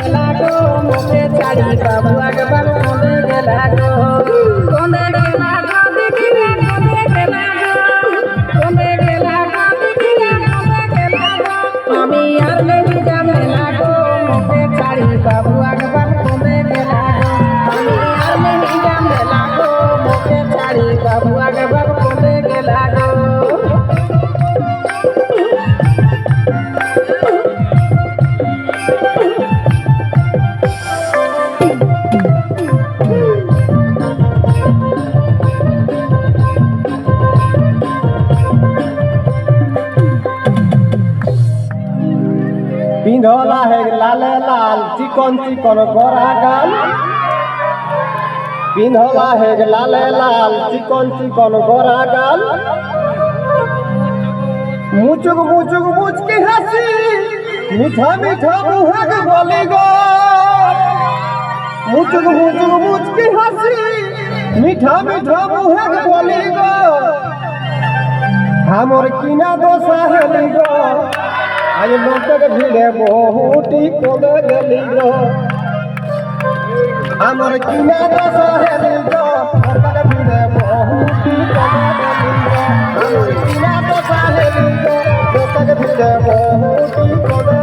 मेला गो मोके चाड़ी बाबुआ के बाल कोंदे गेला गो कोंदे गेला गो दीदी कोंदे गेला गो कोंदे गेला गो दीदी कोंदे गेला गो আমি আর नहीं जा मेला गो मोके चाड़ी बाबुआ के बाल कोंदे गेला गो আমি আর नहीं जा मेला गो मोके चाड़ी बाबुआ के बाल कोंदे गेला गो पिंधला है लाले लाल चिकन चिकन गोरा गाल पिंधला है लाले लाल चिकन चिकन गोरा गाल मुचुक मुचुक मुच के हंसी मीठा मीठा मुहक बोली गो मुचुक मुचुक मुच के हंसी मीठा मीठा मुहक बोली गो हमर किना दोसा हेली गो आज लोटक भिड़े बहुटी कोले गली गो हमर किना दशा हेली गो लोटक भिड़े बहुटी कोले गली गो हमर किना दशा हेली गो लोटक भिड़े बहुटी कोले